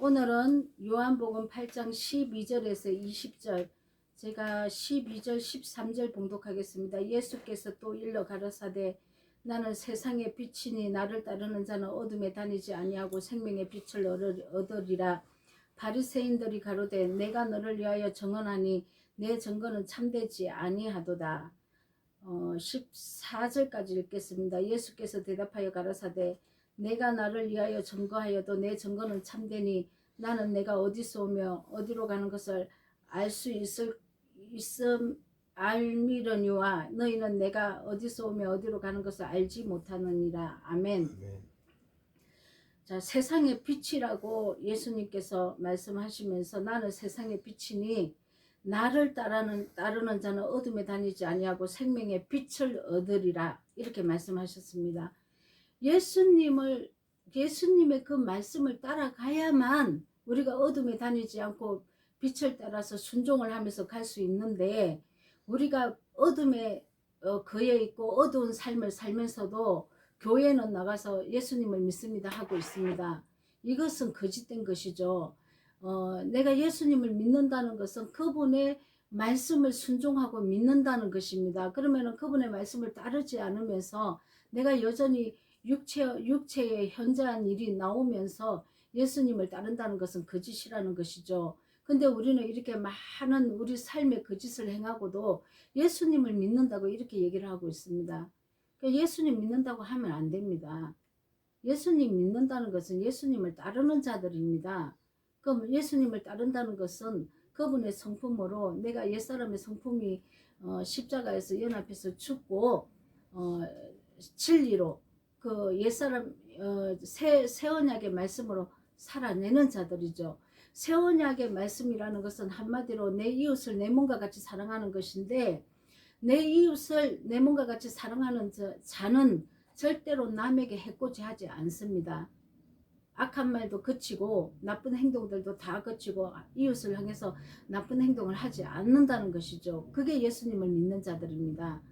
오늘은 요한복음 8장 12절에서 20절, 제가 12절 13절 봉독하겠습니다. 예수께서 또 일러 가라사대 나는 세상의 빛이니 나를 따르는 자는 어둠에 다니지 아니하고 생명의 빛을 얻으리라. 바리새인들이 가로되 내가 너를 위하여 증언하니 내 증거는 참되지 아니하도다. 14절까지 읽겠습니다. 예수께서 대답하여 가라사대 내가 나를 위하여 증거하여도 내 증거는 참되니 나는 내가 어디서 오며 어디로 가는 것을 알 수 알미려니와 너희는 내가 어디서 오며 어디로 가는 것을 알지 못하느니라. 아멘. 자, 세상의 빛이라고 예수님께서 말씀하시면서 나는 세상의 빛이니 나를 따르는 자는 어둠에 다니지 아니하고 생명의 빛을 얻으리라, 이렇게 말씀하셨습니다. 예수님의 그 말씀을 따라가야만 우리가 어둠에 다니지 않고 빛을 따라서 순종을 하면서 갈 수 있는데, 우리가 어둠에 거해 있고 어두운 삶을 살면서도 교회는 나가서 예수님을 믿습니다 하고 있습니다. 이것은 거짓된 것이죠. 내가 예수님을 믿는다는 것은 그분의 말씀을 순종하고 믿는다는 것입니다. 그러면 그분의 말씀을 따르지 않으면서 내가 여전히 육체의 현저한 일이 나오면서 예수님을 따른다는 것은 거짓이라는 것이죠. 근데 우리는 이렇게 많은 우리 삶의 거짓을 행하고도 예수님을 믿는다고 이렇게 얘기를 하고 있습니다. 예수님 믿는다고 하면 안 됩니다. 예수님 믿는다는 것은 예수님을 따르는 자들입니다. 그럼 예수님을 따른다는 것은 그분의 성품으로 내가 옛사람의 성품이 십자가에서 연합해서 죽고 진리로 그 옛사람 새 언약의 말씀으로 살아내는 자들이죠. 새 언약의 말씀이라는 것은 한마디로 내 이웃을 내 몸과 같이 사랑하는 것인데, 내 이웃을 내 몸과 같이 사랑하는 자는 절대로 남에게 해코지 하지 않습니다. 악한 말도 그치고 나쁜 행동들도 다 그치고 이웃을 향해서 나쁜 행동을 하지 않는다는 것이죠. 그게 예수님을 믿는 자들입니다.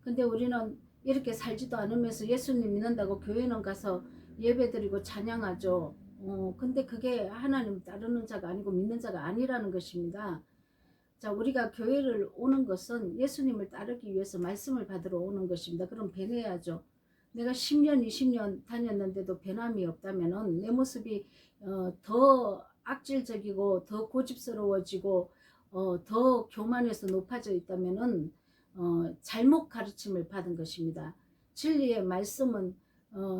근데 우리는 이렇게 살지도 않으면서 예수님 믿는다고 교회는 가서 예배드리고 찬양하죠. 근데 그게 하나님 따르는 자가 아니고 믿는 자가 아니라는 것입니다. 자, 우리가 교회를 오는 것은 예수님을 따르기 위해서 말씀을 받으러 오는 것입니다. 그럼 변해야죠. 내가 10년, 20년 다녔는데도 변함이 없다면 내 모습이 더 악질적이고 더 고집스러워지고 더 교만해서 높아져 있다면 잘못 가르침을 받은 것입니다. 진리의 말씀은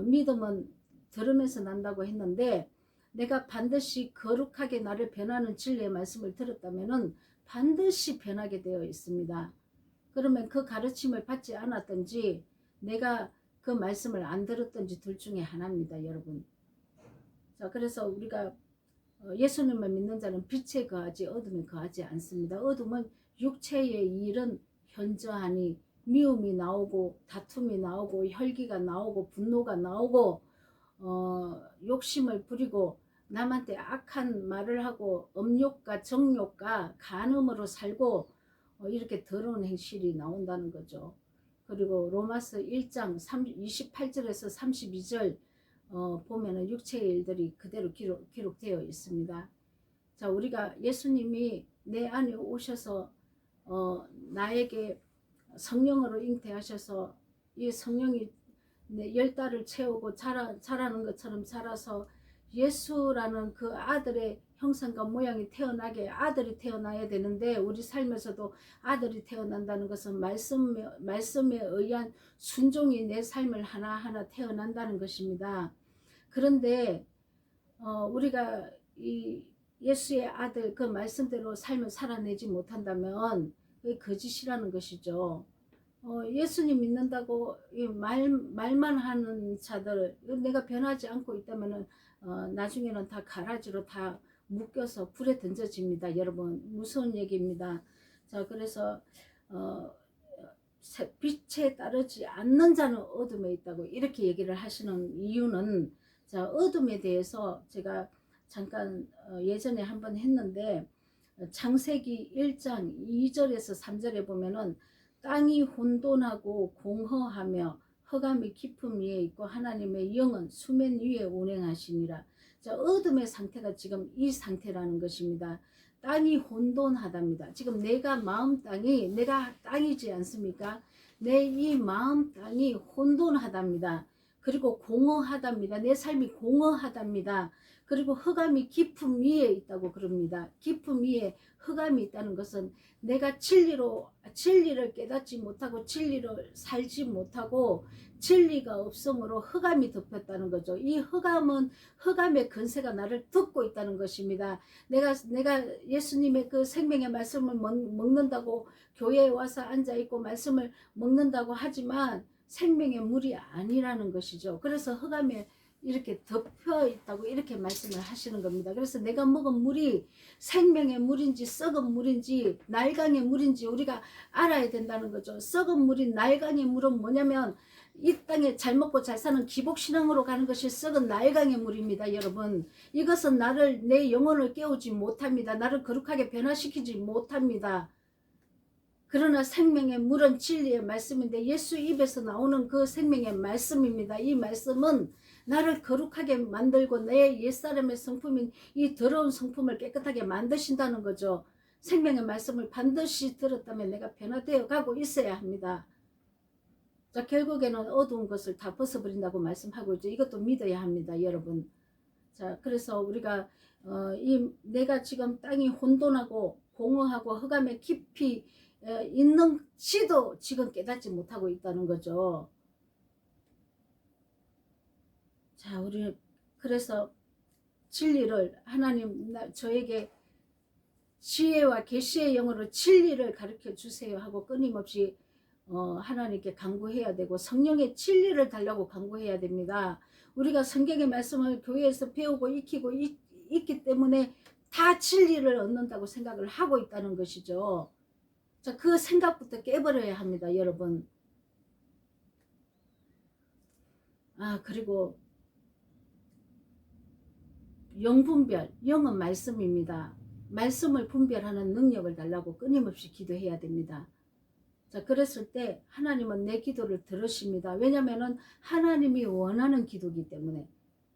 믿음은 들으면서 난다고 했는데, 내가 반드시 거룩하게 나를 변하는 진리의 말씀을 들었다면 반드시 변하게 되어 있습니다. 그러면 그 가르침을 받지 않았든지 내가 그 말씀을 안 들었든지 둘 중에 하나입니다, 여러분. 자, 그래서 우리가 예수님을 믿는 자는 빛에 거하지 어둠에 거하지 않습니다. 어둠은 육체의 일은 현저하니 미움이 나오고 다툼이 나오고 혈기가 나오고 분노가 나오고 욕심을 부리고 남한테 악한 말을 하고 음욕과 정욕과 간음으로 살고 이렇게 더러운 행실이 나온다는 거죠. 그리고 로마서 1장 28절에서 32절 보면은 육체의 일들이 그대로 기록되어 있습니다. 자, 우리가 예수님이 내 안에 오셔서 나에게 성령으로 잉태하셔서 이 성령이 내 10달을 채우고 자라는 것처럼 자라서 예수라는 그 아들의 형상과 모양이 태어나게 아들이 태어나야 되는데, 우리 삶에서도 아들이 태어난다는 것은 말씀에 의한 순종이 내 삶을 하나하나 태어난다는 것입니다. 그런데 우리가 이 예수의 아들 그 말씀대로 삶을 살아내지 못한다면 그게 거짓이라는 것이죠. 예수님 믿는다고 말만 하는 자들, 내가 변하지 않고 있다면 나중에는 다 가라지로 다 묶여서 불에 던져집니다. 여러분, 무서운 얘기입니다. 자, 그래서 빛에 따르지 않는 자는 어둠에 있다고 이렇게 얘기를 하시는 이유는, 자, 어둠에 대해서 제가 잠깐 예전에 한번 했는데, 창세기 1장 2절에서 3절에 보면은 땅이 혼돈하고 공허하며 흑암이 깊음 위에 있고 하나님의 영은 수면 위에 운행하시니라. 자, 어둠의 상태가 지금 이 상태라는 것입니다. 땅이 혼돈하답니다. 지금 내가 마음 땅이 내가 땅이지 않습니까? 내 이 마음 땅이 혼돈하답니다. 그리고 공허하답니다. 내 삶이 공허하답니다. 그리고 흑암이 깊음 위에 있다고 그럽니다. 깊음 위에 흑암이 있다는 것은 내가 진리를 깨닫지 못하고 진리를 살지 못하고 진리가 없음으로 흑암이 덮였다는 거죠. 이 흑암은 흑암의 근세가 나를 덮고 있다는 것입니다. 내가 예수님의 그 생명의 말씀을 먹는다고 교회에 와서 앉아 있고 말씀을 먹는다고 하지만 생명의 물이 아니라는 것이죠. 그래서 흑암에 이렇게 덮여 있다고 이렇게 말씀을 하시는 겁니다. 그래서 내가 먹은 물이 생명의 물인지 썩은 물인지 날강의 물인지 우리가 알아야 된다는 거죠. 썩은 물인 날강의 물은 뭐냐면 이 땅에 잘 먹고 잘 사는 기복신앙으로 가는 것이 썩은 날강의 물입니다. 여러분, 이것은 내 영혼을 깨우지 못합니다. 나를 거룩하게 변화시키지 못합니다. 그러나 생명의 물은 진리의 말씀인데 예수 입에서 나오는 그 생명의 말씀입니다. 이 말씀은 나를 거룩하게 만들고 내 옛사람의 성품인 이 더러운 성품을 깨끗하게 만드신다는 거죠. 생명의 말씀을 반드시 들었다면 내가 변화되어 가고 있어야 합니다. 자, 결국에는 어두운 것을 다 벗어버린다고 말씀하고 있죠. 이것도 믿어야 합니다, 여러분. 자, 그래서 우리가 내가 지금 땅이 혼돈하고 공허하고 흑암에 깊이 있는지도 지금 깨닫지 못하고 있다는 거죠. 자, 우리 그래서 진리를 하나님 저에게 지혜와 계시의 영으로 진리를 가르쳐 주세요 하고 끊임없이 하나님께 간구해야 되고 성령의 진리를 달라고 간구해야 됩니다. 우리가 성경의 말씀을 교회에서 배우고 익히고 있기 때문에 다 진리를 얻는다고 생각을 하고 있다는 것이죠. 자, 그 생각부터 깨버려야 합니다, 여러분. 그리고 영분별, 영은 말씀입니다. 말씀을 분별하는 능력을 달라고 끊임없이 기도해야 됩니다. 자, 그랬을 때 하나님은 내 기도를 들으십니다. 왜냐하면 하나님이 원하는 기도이기 때문에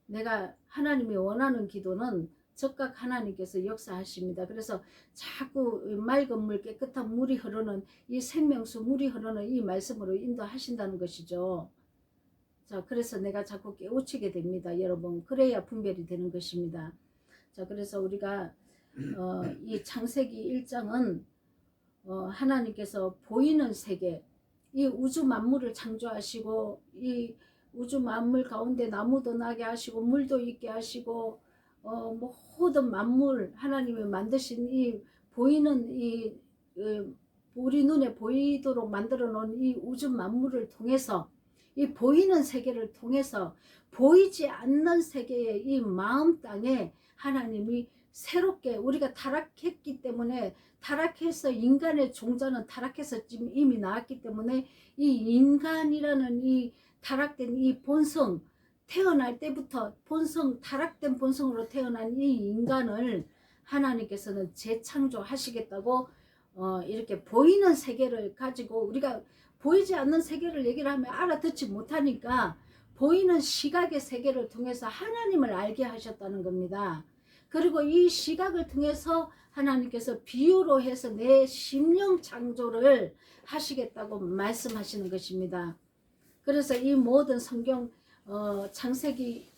내가 하나님이 원하는 기도는 즉각 하나님께서 역사하십니다. 그래서 자꾸 맑은 물 깨끗한 물이 흐르는 이 생명수 물이 흐르는 이 말씀으로 인도하신다는 것이죠. 자, 그래서 내가 자꾸 깨우치게 됩니다, 여러분. 그래야 분별이 되는 것입니다. 자, 그래서 우리가 이 창세기 1장은 하나님께서 보이는 세계, 이 우주 만물을 창조하시고 이 우주 만물 가운데 나무도 나게 하시고 물도 있게 하시고 모든 만물 하나님이 만드신 이 보이는 우리 눈에 보이도록 만들어 놓은 이 우주 만물을 통해서 이 보이는 세계를 통해서 보이지 않는 세계의 이 마음 땅에 하나님이 새롭게 우리가 타락했기 때문에 타락해서 인간의 종자는 타락해서 지금 이미 나왔기 때문에 이 인간이라는 이 타락된 이 본성 태어날 때부터 본성 타락된 본성으로 태어난 이 인간을 하나님께서는 재창조하시겠다고 이렇게 보이는 세계를 가지고 우리가 보이지 않는 세계를 얘기를 하면 알아듣지 못하니까 보이는 시각의 세계를 통해서 하나님을 알게 하셨다는 겁니다. 그리고 이 시각을 통해서 하나님께서 비유로 해서 내 심령 창조를 하시겠다고 말씀하시는 것입니다. 그래서 이 모든 성경 창세기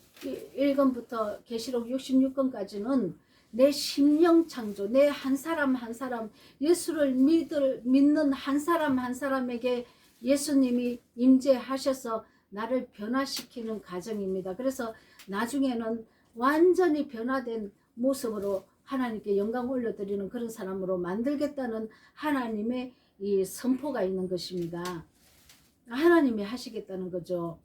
1권부터 계시록 66권까지는 내 심령 창조, 내 한 사람 한 사람 예수를 믿는 한 사람 한 사람에게 예수님이 임재하셔서 나를 변화시키는 과정입니다. 그래서 나중에는 완전히 변화된 모습으로 하나님께 영광 올려드리는 그런 사람으로 만들겠다는 하나님의 이 선포가 있는 것입니다. 하나님이 하시겠다는 거죠.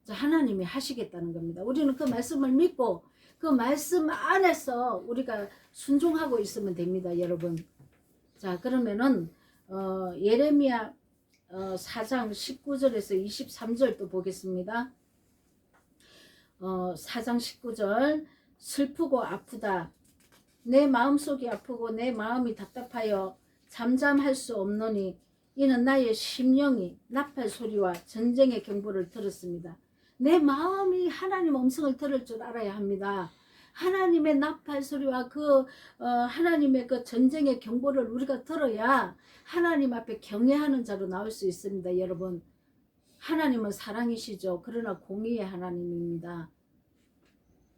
하나님이 하시겠다는 겁니다. 우리는 그 말씀을 믿고 그 말씀 안에서 우리가 순종하고 있으면 됩니다, 여러분. 자, 그러면은 예레미야 4장 19절에서 23절 또 보겠습니다. 4장 19절 슬프고 아프다. 내 마음속이 아프고 내 마음이 답답하여 잠잠할 수 없노니 이는 나의 심령이 나팔 소리와 전쟁의 경보를 들었습니다. 내 마음이 하나님 음성을 들을 줄 알아야 합니다. 하나님의 나팔 소리와 그 하나님의 그 전쟁의 경보를 우리가 들어야 하나님 앞에 경외하는 자로 나올 수 있습니다. 여러분, 하나님은 사랑이시죠. 그러나 공의의 하나님입니다.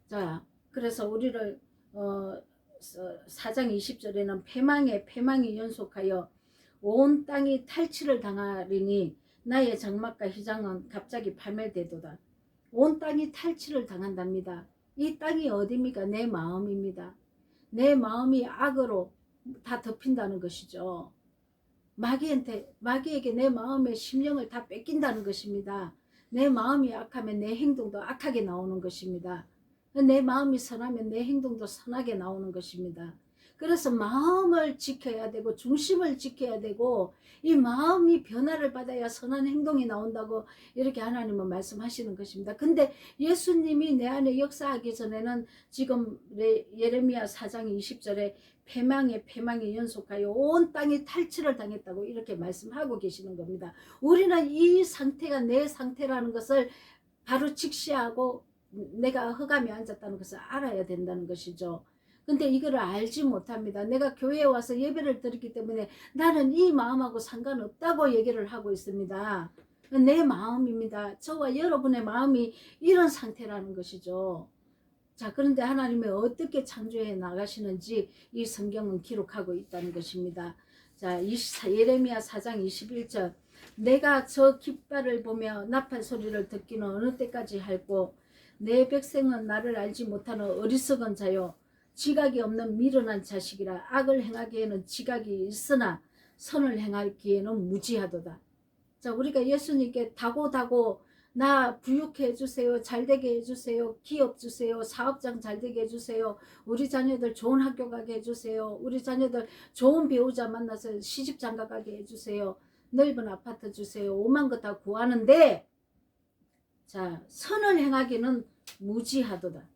자, 그래서 우리를 4장 20절에는 패망이 연속하여 온 땅이 탈취를 당하리니 나의 장막과 휘장은 갑자기 파멸되도다. 온 땅이 탈취를 당한답니다. 이 땅이 어디입니까? 내 마음입니다. 내 마음이 악으로 다 덮인다는 것이죠. 마귀에게 내 마음의 심령을 다 뺏긴다는 것입니다. 내 마음이 악하면 내 행동도 악하게 나오는 것입니다. 내 마음이 선하면 내 행동도 선하게 나오는 것입니다. 그래서 마음을 지켜야 되고 중심을 지켜야 되고 이 마음이 변화를 받아야 선한 행동이 나온다고 이렇게 하나님은 말씀하시는 것입니다. 근데 예수님이 내 안에 역사하기 전에는 지금 예레미야 4장 20절에 패망이 연속하여 온 땅이 탈취를 당했다고 이렇게 말씀하고 계시는 겁니다. 우리는 이 상태가 내 상태라는 것을 바로 직시하고 내가 흑암에 앉았다는 것을 알아야 된다는 것이죠. 근데 이거를 알지 못합니다. 내가 교회에 와서 예배를 드리기 때문에 나는 이 마음하고 상관없다고 얘기를 하고 있습니다. 내 마음입니다. 저와 여러분의 마음이 이런 상태라는 것이죠. 자, 그런데 하나님이 어떻게 창조해 나가시는지 이 성경은 기록하고 있다는 것입니다. 자, 예레미야 4장 21절 내가 저 깃발을 보며 나팔 소리를 듣기는 어느 때까지 할꼬 내 백성은 나를 알지 못하는 어리석은 자요 지각이 없는 미련한 자식이라 악을 행하기에는 지각이 있으나 선을 행하기에는 무지하도다. 자, 우리가 예수님께 다고 나 부유케 해주세요. 잘되게 해주세요. 기업 주세요. 사업장 잘되게 해주세요. 우리 자녀들 좋은 학교 가게 해주세요. 우리 자녀들 좋은 배우자 만나서 시집 장가 가게 해주세요. 넓은 아파트 주세요. 오만 거 다 구하는데 자, 선을 행하기는 무지하도다.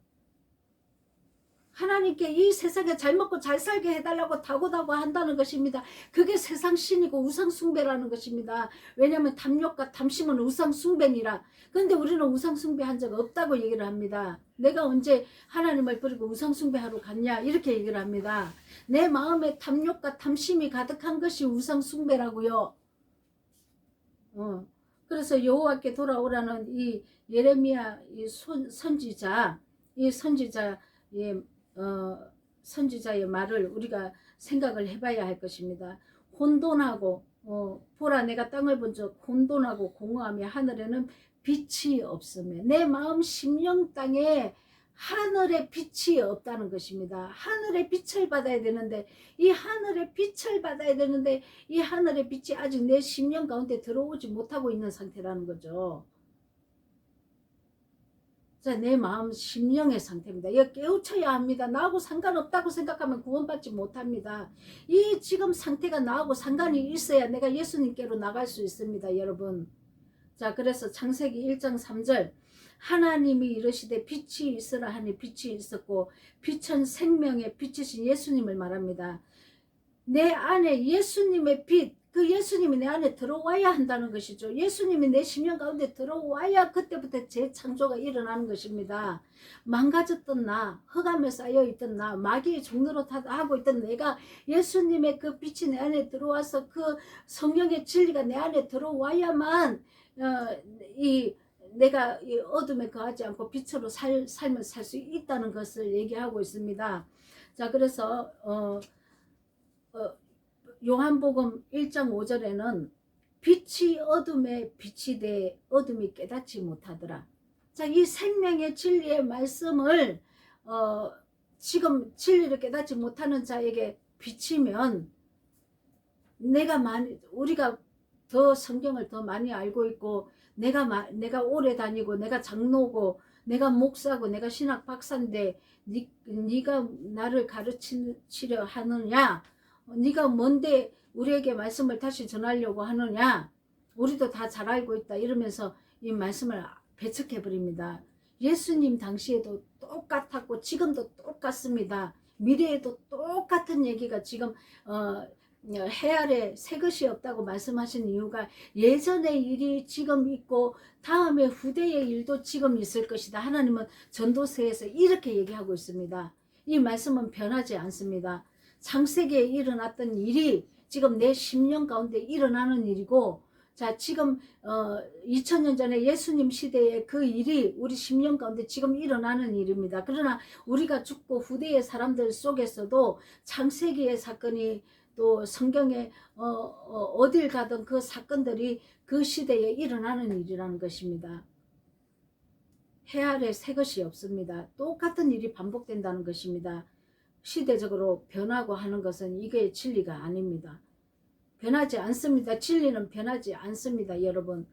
하나님께 이 세상에 잘 먹고 잘 살게 해달라고 다고 한다는 것입니다. 그게 세상 신이고 우상 숭배라는 것입니다. 왜냐하면 탐욕과 탐심은 우상 숭배니라. 그런데 우리는 우상 숭배한 적 없다고 얘기를 합니다. 내가 언제 하나님을 버리고 우상 숭배하러 갔냐 이렇게 얘기를 합니다. 내 마음에 탐욕과 탐심이 가득한 것이 우상 숭배라고요. 그래서 여호와께 돌아오라는 이 예레미야 이 선지자의 선지자의 말을 우리가 생각을 해봐야 할 것입니다. 혼돈하고 보라 내가 땅을 본 적 혼돈하고 공허하며 하늘에는 빛이 없으며 내 마음 심령 땅에 하늘의 빛이 없다는 것입니다. 하늘의 빛을 받아야 되는데 이 하늘의 빛을 받아야 되는데 이 하늘의 빛이 아직 내 심령 가운데 들어오지 못하고 있는 상태라는 거죠. 자, 내 마음 심령의 상태입니다. 이거 깨우쳐야 합니다. 나하고 상관없다고 생각하면 구원받지 못합니다. 이 지금 상태가 나하고 상관이 있어야 내가 예수님께로 나갈 수 있습니다. 여러분. 자, 그래서 창세기 1장 3절 하나님이 이르시되 빛이 있으라 하니 빛이 있었고 빛은 생명의 빛이신 예수님을 말합니다. 내 안에 예수님의 빛, 그 예수님이 내 안에 들어와야 한다는 것이죠. 예수님이 내 심령 가운데 들어와야 그때부터 재창조가 일어나는 것입니다. 망가졌던 나, 흑암에 쌓여있던 나, 마귀의 종노릇 하고 있던 내가 예수님의 그 빛이 내 안에 들어와서 그 성령의 진리가 내 안에 들어와야만 내가 이 어둠에 거하지 않고 빛으로 삶을 살 수 있다는 것을 얘기하고 있습니다. 자, 그래서 요한복음 1장 5절에는 빛이 어둠에 빛이 돼 어둠이 깨닫지 못하더라. 자, 이 생명의 진리의 말씀을 지금 진리를 깨닫지 못하는 자에게 비치면 우리가 더 성경을 더 많이 알고 있고 내가 오래 다니고 내가 장로고 내가 목사고 내가 신학 박사인데 네가 나를 가르치려 하느냐, 네가 뭔데 우리에게 말씀을 다시 전하려고 하느냐, 우리도 다 잘 알고 있다 이러면서 이 말씀을 배척해버립니다. 예수님 당시에도 똑같았고 지금도 똑같습니다. 미래에도 똑같은 얘기가 지금 해 아래 새 것이 없다고 말씀하신 이유가 예전의 일이 지금 있고 다음에 후대의 일도 지금 있을 것이다. 하나님은 전도서에서 이렇게 얘기하고 있습니다. 이 말씀은 변하지 않습니다. 창세기에 일어났던 일이 지금 내 10년 가운데 일어나는 일이고, 자, 지금 2000년 전에 예수님 시대에 그 일이 우리 10년 가운데 지금 일어나는 일입니다. 그러나 우리가 죽고 후대의 사람들 속에서도 창세기의 사건이 또 성경에 어딜 가든 그 사건들이 그 시대에 일어나는 일이라는 것입니다. 해 아래 새 것이 없습니다. 똑같은 일이 반복된다는 것입니다. 시대적으로 변하고 하는 것은 이게 진리가 아닙니다. 변하지 않습니다. 진리는 변하지 않습니다, 여러분.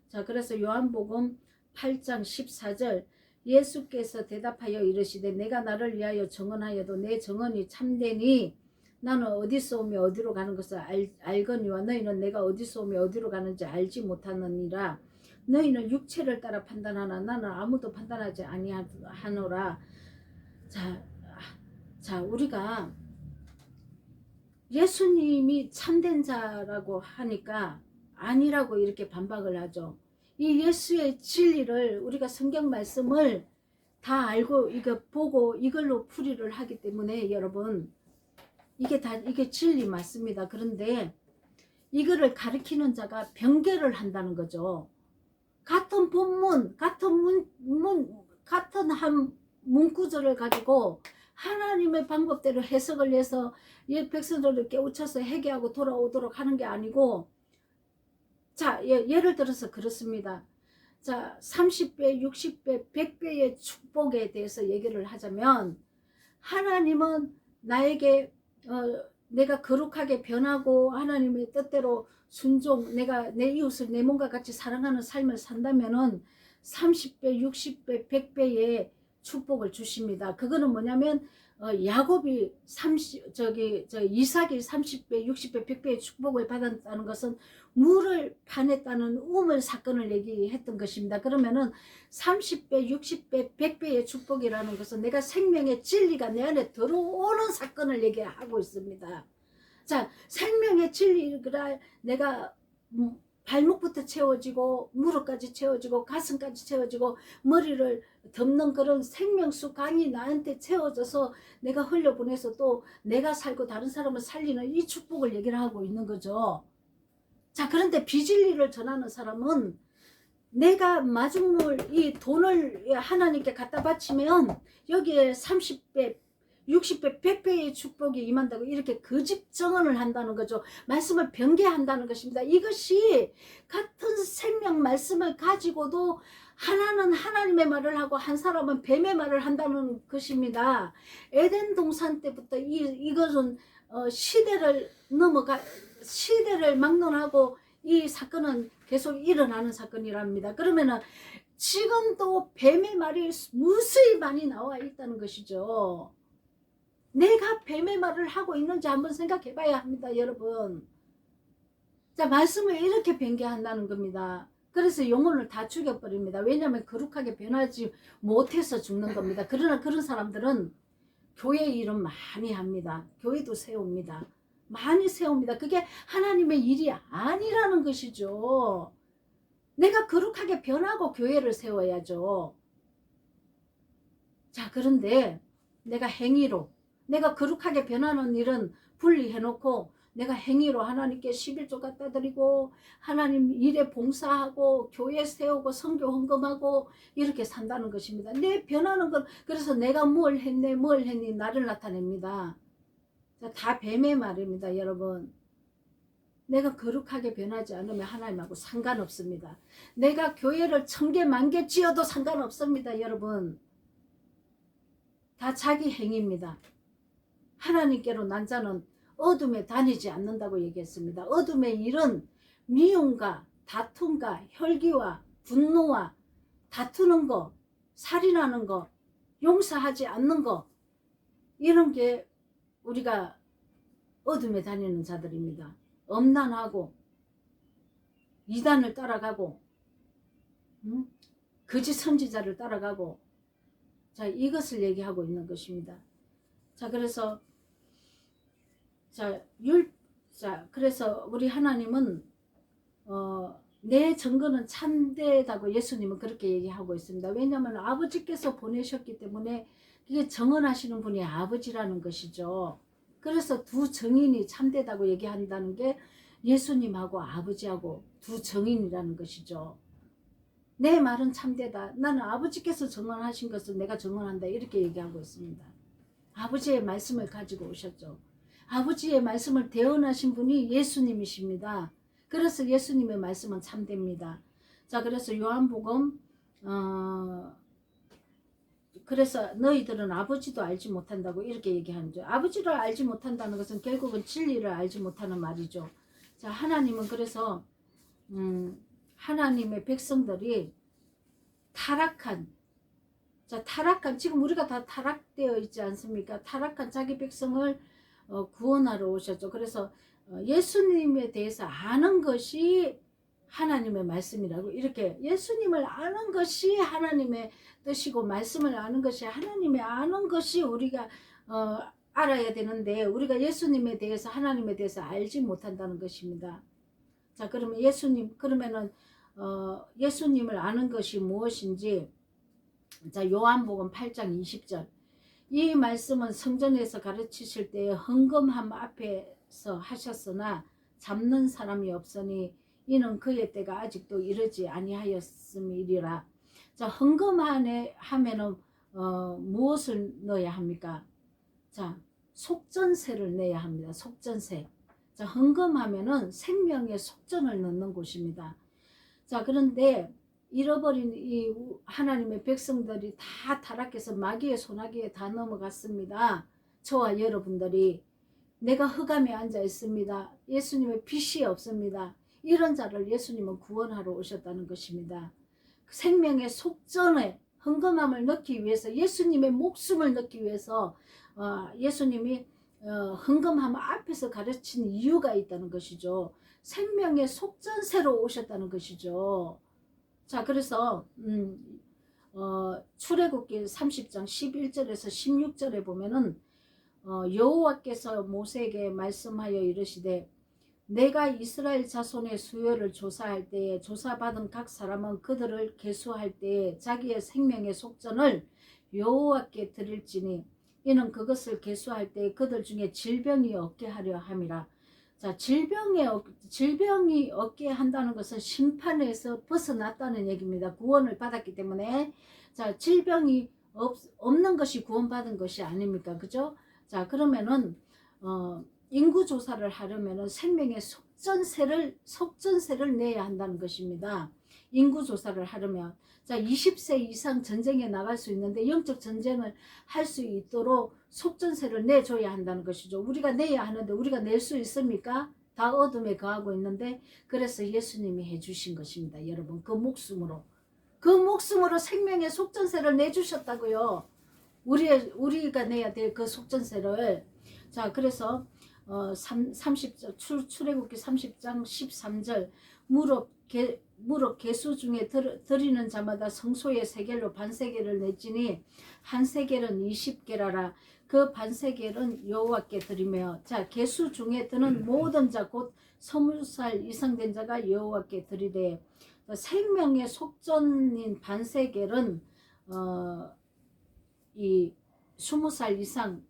자, 그래서 요한복음 8장 14절, 예수께서 대답하여 이르시되 내가 나를 위하여 정언하여도 내 정언이 참되니 나는 어디서 오며 어디로 가는 것을 알거니와 너희는 내가 어디서 오며 어디로 가는지 알지 못하느니라. 너희는 육체를 따라 판단하나 나는 아무도 판단하지 아니하노라. 자, 우리가 예수님이 참된 자라고 하니까 아니라고 이렇게 반박을 하죠. 이 예수의 진리를 우리가 성경 말씀을 다 알고 이거 보고 이걸로 풀이를 하기 때문에 여러분, 이게 진리 맞습니다. 그런데 이거를 가르치는 자가 변개를 한다는 거죠. 같은 본문, 같은 한 문구절을 가지고 하나님의 방법대로 해석을 해서 백성들을 깨우쳐서 회개하고 돌아오도록 하는 게 아니고, 자, 예를 들어서 그렇습니다. 자, 30배, 60배, 100배의 축복에 대해서 얘기를 하자면, 하나님은 나에게 내가 거룩하게 변하고 하나님의 뜻대로 순종, 내가 내 이웃을 내 몸과 같이 사랑하는 삶을 산다면은 30배, 60배, 100배의 축복을 주십니다. 그거는 뭐냐면 야곱이 이삭이 30배, 60배, 100배의 축복을 받았다는 것은 물을 파냈다는 우물 사건을 얘기했던 것입니다. 그러면은 30배, 60배, 100배의 축복이라는 것은 내가 생명의 진리가 내 안에 들어오는 사건을 얘기하고 있습니다. 자, 생명의 진리가 내가 발목부터 채워지고 무릎까지 채워지고 가슴까지 채워지고 머리를 덮는 그런 생명수 강이 나한테 채워져서 내가 흘려보내서 또 내가 살고 다른 사람을 살리는 이 축복을 얘기를 하고 있는 거죠. 자, 그런데 비진리를 전하는 사람은 내가 마중물 이 돈을 하나님께 갖다 바치면 여기에 30배 60배 100배의 축복이 임한다고 이렇게 거짓 정언을 한다는 거죠. 말씀을 변개한다는 것입니다. 이것이 같은 생명 말씀을 가지고도 하나는 하나님의 말을 하고 한 사람은 뱀의 말을 한다는 것입니다. 에덴 동산 때부터 이것은 시대를 막론하고 이 사건은 계속 일어나는 사건이랍니다. 그러면은 지금도 뱀의 말이 무수히 많이 나와 있다는 것이죠. 내가 뱀의 말을 하고 있는지 한번 생각해 봐야 합니다, 여러분. 자, 말씀을 이렇게 변개한다는 겁니다. 그래서 영혼을 다 죽여버립니다. 왜냐하면 거룩하게 변하지 못해서 죽는 겁니다. 그러나 그런 사람들은 교회 일은 많이 합니다. 교회도 세웁니다. 많이 세웁니다. 그게 하나님의 일이 아니라는 것이죠. 내가 거룩하게 변하고 교회를 세워야죠. 자, 그런데 내가 행위로 내가 거룩하게 변하는 일은 분리해놓고 내가 행위로 하나님께 11조 갖다 드리고 하나님 일에 봉사하고 교회 세우고 선교 헌금하고 이렇게 산다는 것입니다. 내 변하는 건 그래서 내가 뭘 했니 나를 나타냅니다. 다 뱀의 말입니다, 여러분. 내가 거룩하게 변하지 않으면 하나님하고 상관없습니다. 내가 교회를 1000개, 10,000개 지어도 상관없습니다, 여러분. 다 자기 행위입니다. 하나님께로 난 자는 어둠에 다니지 않는다고 얘기했습니다. 어둠의 일은 미움과 다툼과 혈기와 분노와 다투는 거, 살인하는 거, 용서하지 않는 거, 이런 게 우리가 어둠에 다니는 자들입니다. 엄난하고 이단을 따라가고 거짓 선지자를 따라가고, 자, 이것을 얘기하고 있는 것입니다. 자, 그래서 자, 자, 그래서 우리 하나님은 내 증거는 참되다고 예수님은 그렇게 얘기하고 있습니다. 왜냐하면 아버지께서 보내셨기 때문에 이게 정언하시는 분이 아버지라는 것이죠. 그래서 두 증인이 참되다고 얘기한다는 게 예수님하고 아버지하고 두 증인이라는 것이죠. 내 말은 참되다. 나는 아버지께서 증언하신 것을 내가 증언한다. 이렇게 얘기하고 있습니다. 아버지의 말씀을 가지고 오셨죠. 아버지의 말씀을 대언하신 분이 예수님이십니다. 그래서 예수님의 말씀은 참됩니다. 자, 그래서 요한복음 그래서 너희들은 아버지도 알지 못한다고 이렇게 얘기하는 거죠. 아버지를 알지 못한다는 것은 결국은 진리를 알지 못하는 말이죠. 자, 하나님은 그래서 하나님의 백성들이 타락한, 자, 타락한, 지금 우리가 다 타락되어 있지 않습니까? 타락한 자기 백성을 구원하러 오셨죠. 그래서 예수님에 대해서 아는 것이 하나님의 말씀이라고, 이렇게 예수님을 아는 것이 하나님의 뜻이고 말씀을 아는 것이 하나님의 아는 것이 우리가 알아야 되는데, 우리가 예수님에 대해서 하나님에 대해서 알지 못한다는 것입니다. 자, 그러면 그러면은 예수님을 아는 것이 무엇인지, 자, 요한복음 8장 20절. 이 말씀은 성전에서 가르치실 때에 헌금함 앞에서 하셨으나 잡는 사람이 없으니 이는 그의 때가 아직도 이르지 아니하였음이리라. 자, 헌금하면은 무엇을 넣어야 합니까? 자, 속전세를 내야 합니다. 속전세. 자, 헌금하면은 생명의 속전을 넣는 곳입니다. 자, 그런데 잃어버린 이 하나님의 백성들이 다 타락해서 마귀의 소나기에 다 넘어갔습니다. 저와 여러분들이 내가 흑암에 앉아 있습니다. 예수님의 빛이 없습니다. 이런 자를 예수님은 구원하러 오셨다는 것입니다. 생명의 속전에 헌금함을 넣기 위해서, 예수님의 목숨을 넣기 위해서 예수님이 헌금함 앞에서 가르친 이유가 있다는 것이죠. 생명의 속전세로 오셨다는 것이죠. 자, 그래서 출애굽기 30장 11절에서 16절에 보면은 여호와께서 모세에게 말씀하여 이르시되 내가 이스라엘 자손의 수요를 조사할 때에 조사받은 각 사람은 그들을 계수할 때에 자기의 생명의 속전을 여호와께 드릴지니 이는 그것을 계수할 때에 그들 중에 질병이 없게 하려 함이라. 자, 질병이 없게 한다는 것은 심판에서 벗어났다는 얘기입니다. 구원을 받았기 때문에. 자, 질병이 없는 것이 구원받은 것이 아닙니까? 그죠? 자, 그러면은 인구 조사를 하려면은 생명의 속전세를 내야 한다는 것입니다. 인구 조사를 하려면. 자, 20세 이상 전쟁에 나갈 수 있는데 영적 전쟁을 할 수 있도록 속전세를 내줘야 한다는 것이죠. 우리가 내야 하는데 우리가 낼 수 있습니까? 다 어둠에 거하고 있는데, 그래서 예수님이 해주신 것입니다. 여러분, 그 목숨으로 생명의 속전세를 내주셨다고요. 우리가 내야 될 그 속전세를. 자, 그래서 30절 출애굽기 30장 13절 무릇 계수 중에 드리는 자마다 성소의 세겔로 반세겔을 냈지니 한 세겔은 20게라라. 그 반세겔은 여호와께 드리며, 자, 계수 중에 드는 모든 자 곧 20살 이상 된 자가 여호와께 드리되, 생명의 속전인 반세겔은 이 20살 이상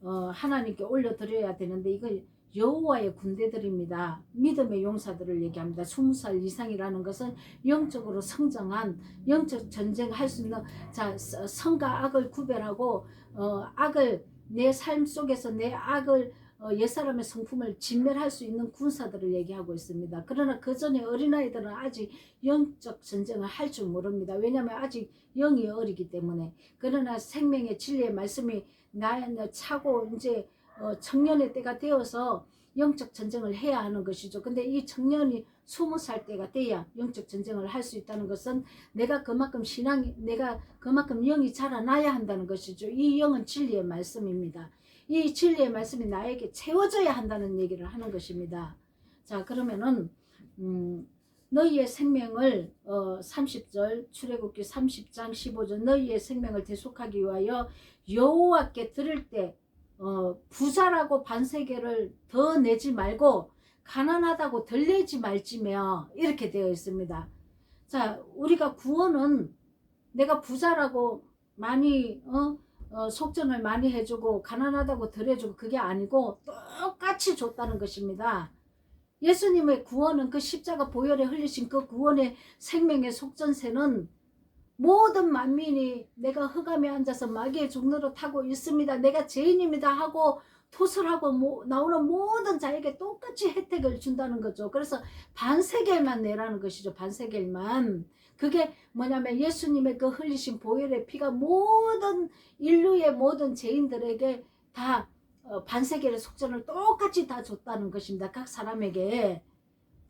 하나님께 올려드려야 되는데, 이걸 여호와의 군대들입니다. 믿음의 용사들을 얘기합니다. 20살 이상이라는 것은 영적으로 성장한, 영적 전쟁할 수 있는, 자, 선과 악을 구별하고 악을, 내 삶 속에서 내 악을 옛사람의 성품을 진멸할 수 있는 군사들을 얘기하고 있습니다. 그러나 그 전에 어린아이들은 아직 영적 전쟁을 할 줄 모릅니다. 왜냐하면 아직 영이 어리기 때문에. 그러나 생명의 진리의 말씀이 차고 이제 청년의 때가 되어서 영적 전쟁을 해야 하는 것이죠. 근데 이 청년이 20살 때가 돼야 영적 전쟁을 할 수 있다는 것은 내가 그만큼 영이 자라나야 한다는 것이죠. 이 영은 진리의 말씀입니다. 이 진리의 말씀이 나에게 채워져야 한다는 얘기를 하는 것입니다. 자, 그러면은 너희의 생명을 30절 출애굽기 30장 15절 너희의 생명을 대속하기 위하여 여호와께 드릴 때 부자라고 반세계를 더 내지 말고 가난하다고 덜 내지 말지며 이렇게 되어 있습니다. 자, 우리가 구원은 내가 부자라고 많이 속전을 많이 해주고 가난하다고 덜 해주고 그게 아니고 똑같이 줬다는 것입니다. 예수님의 구원은 그 십자가 보혈에 흘리신 그 구원의 생명의 속전세는 모든 만민이 내가 흑암에 앉아서 마귀의 종로로 타고 있습니다. 내가 죄인입니다 하고 토설하고 나오는 모든 자에게 똑같이 혜택을 준다는 거죠. 그래서 반세겔만 내라는 것이죠. 반세겔만. 그게 뭐냐면 예수님의 그 흘리신 보혈의 피가 모든 인류의 모든 죄인들에게 다 반세겔의 속전을 똑같이 다 줬다는 것입니다. 각 사람에게.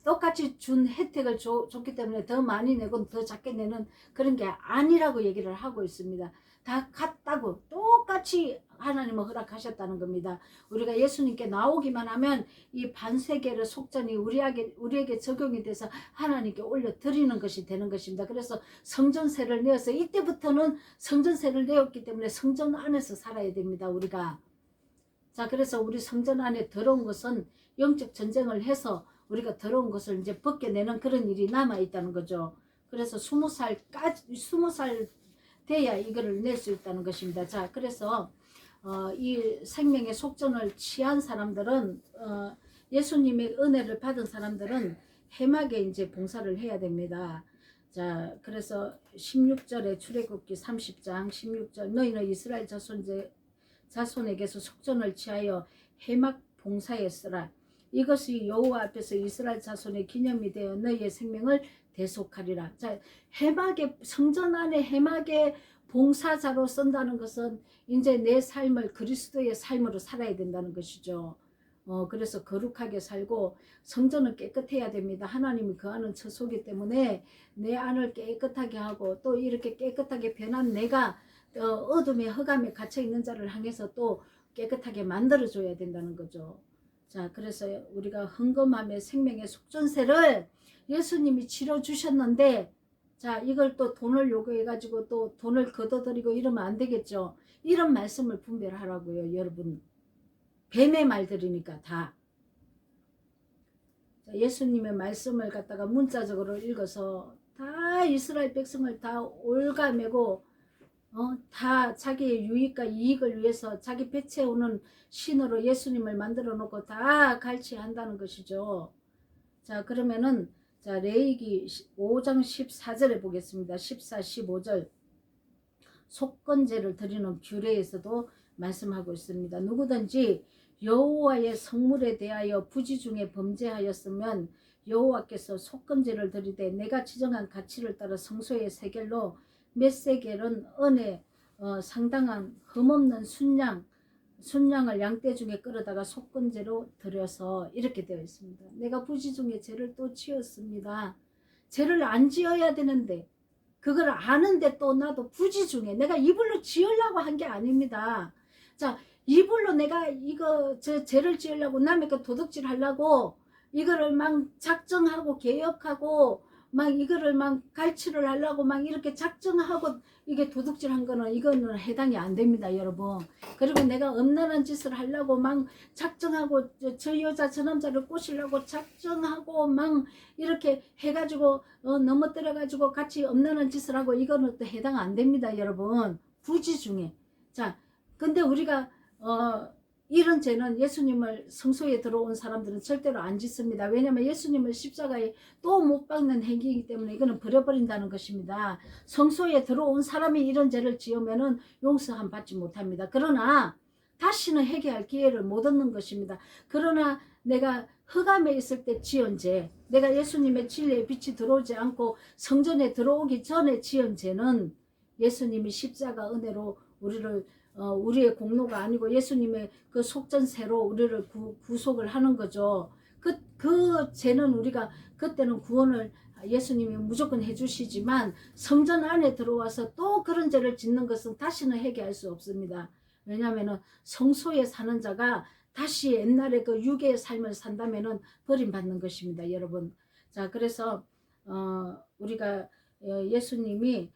똑같이 준 혜택을 줬기 때문에 더 많이 내고 더 작게 내는 그런 게 아니라고 얘기를 하고 있습니다. 다 같다고 똑같이 하나님은 허락하셨다는 겁니다. 우리가 예수님께 나오기만 하면 이 반세겔의 속전이 우리에게 적용이 돼서 하나님께 올려드리는 것이 되는 것입니다. 그래서 성전세를 내어서 이때부터는 성전세를 내었기 때문에 성전 안에서 살아야 됩니다. 우리가. 자, 그래서 우리 성전 안에 들어온 것은 영적 전쟁을 해서 우리가 들어온 것을 이제 벗겨내는 그런 일이 남아있다는 거죠. 그래서 20살 돼야 이거를 낼 수 있다는 것입니다. 자, 그래서 이 생명의 속전을 취한 사람들은 예수님의 은혜를 받은 사람들은 해마게 이제 봉사를 해야 됩니다. 자, 그래서 16절에 출애굽기 30장 16절 너희는 이스라엘 자손에게서 속전을 취하여 해막 봉사에 쓰라. 이것이 여호와 앞에서 이스라엘 자손의 기념이 되어 너희의 생명을 대속하리라. 자, 해막의 성전 안에 해막의 봉사자로 쓴다는 것은 이제 내 삶을 그리스도의 삶으로 살아야 된다는 것이죠. 그래서 거룩하게 살고 성전은 깨끗해야 됩니다. 하나님이 거하는 처소이기 때문에 내 안을 깨끗하게 하고 또 이렇게 깨끗하게 변한 내가 어둠의 흑암에 갇혀 있는 자를 향해서 또 깨끗하게 만들어줘야 된다는 거죠. 자, 그래서 우리가 헌금함의 생명의 속전세를 예수님이 치러주셨는데, 자, 이걸 또 돈을 요구해가지고 또 돈을 걷어들이고 이러면 안 되겠죠. 이런 말씀을 분별하라고요, 여러분. 뱀의 말들이니까 다. 자, 예수님의 말씀을 갖다가 문자적으로 읽어서 다 이스라엘 백성을 다 올가매고 다 자기의 유익과 이익을 위해서 자기 배채우는 신으로 예수님을 만들어 놓고 다 갈취한다는 것이죠. 자, 그러면은 자, 레위기 5장 14절에 보겠습니다. 14, 15절 속건제를 드리는 규례에서도 말씀하고 있습니다. 누구든지 여호와의 성물에 대하여 부지 중에 범죄하였으면 여호와께서 속건제를 드리되 내가 지정한 가치를 따라 성소의 세겔로 몇 세겔은 은에 상당한 흠없는 순양을 양떼 중에 끌어다가 속건제로 드려서 이렇게 되어 있습니다. 내가 부지 중에 죄를 또 지었습니다. 죄를 안 지어야 되는데 그걸 아는데 또 나도 부지 중에 내가 이불로 지으려고 한 게 아닙니다. 자, 이불로 내가 저 죄를 지으려고 남의 거 도둑질 하려고 이거를 막 작정하고 개혁하고 막 이거를 막 갈취를 하려고 막 이렇게 작정하고 이게 도둑질 한 거는 이거는 해당이 안 됩니다, 여러분. 그리고 내가 엄란한 짓을 하려고 막 작정하고 저 여자 저 남자를 꼬시려고 작정하고 막 이렇게 해가지고 넘어뜨려가지고 같이 엄란한 짓을 하고 이거는 또 해당 안 됩니다, 여러분. 부지 중에. 자, 근데 우리가 이런 죄는 예수님을 성소에 들어온 사람들은 절대로 안 짓습니다. 왜냐하면 예수님을 십자가에 또 못 박는 행위이기 때문에 이거는 버려버린다는 것입니다. 성소에 들어온 사람이 이런 죄를 지으면 용서함 받지 못합니다. 그러나 다시는 회개할 기회를 못 얻는 것입니다. 그러나 내가 흑암에 있을 때 지은 죄, 내가 예수님의 진리의 빛이 들어오지 않고 성전에 들어오기 전에 지은 죄는 예수님이 십자가 은혜로 우리의 공로가 아니고 예수님의 그 속전세로 우리를 구속을 하는 거죠. 그 죄는 우리가 그때는 구원을 예수님이 무조건 해주시지만 성전 안에 들어와서 또 그런 죄를 짓는 것은 다시는 회개할 수 없습니다. 왜냐하면 성소에 사는 자가 다시 옛날에 그 유괴의 삶을 산다면은 버림받는 것입니다, 여러분. 자, 그래서 우리가 예수님이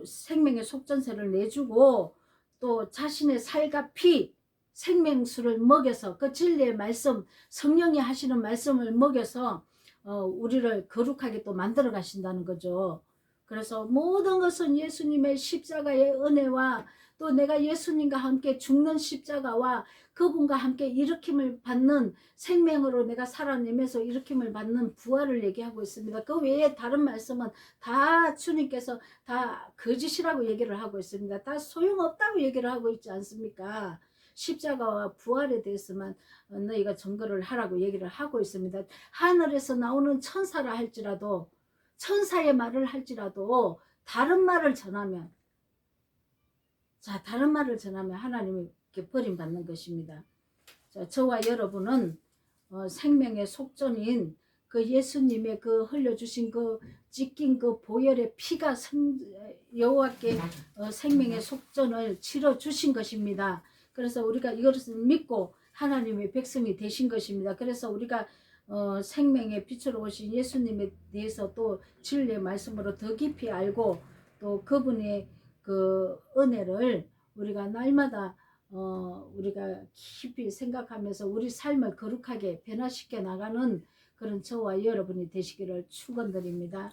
생명의 속전세를 내주고 또 자신의 살과 피, 생명수를 먹여서 그 진리의 말씀, 성령이 하시는 말씀을 먹여서 우리를 거룩하게 또 만들어 가신다는 거죠. 그래서 모든 것은 예수님의 십자가의 은혜와 또 내가 예수님과 함께 죽는 십자가와 그분과 함께 일으킴을 받는 생명으로 내가 살아내면서 일으킴을 받는 부활을 얘기하고 있습니다. 그 외에 다른 말씀은 다 주님께서 다 거짓이라고 얘기를 하고 있습니다. 다 소용없다고 얘기를 하고 있지 않습니까? 십자가와 부활에 대해서만 너희가 증거를 하라고 얘기를 하고 있습니다. 하늘에서 나오는 천사라 할지라도 천사의 말을 할지라도 다른 말을 전하면 다른 말을 전하면 하나님이 버림받는 것입니다. 자, 저와 여러분은 생명의 속전인 그 예수님의 그 흘려주신 그 찢긴 그 보혈의 피가 여호와께 생명의 속전을 치러 주신 것입니다. 그래서 우리가 이것을 믿고 하나님의 백성이 되신 것입니다. 그래서 우리가 생명의 빛으로 오신 예수님에 대해서 또 진리의 말씀으로 더 깊이 알고 또 그분의 그 은혜를 우리가 날마다 우리가 깊이 생각하면서 우리 삶을 거룩하게 변화시켜 나가는 그런 저와 여러분이 되시기를 축원드립니다.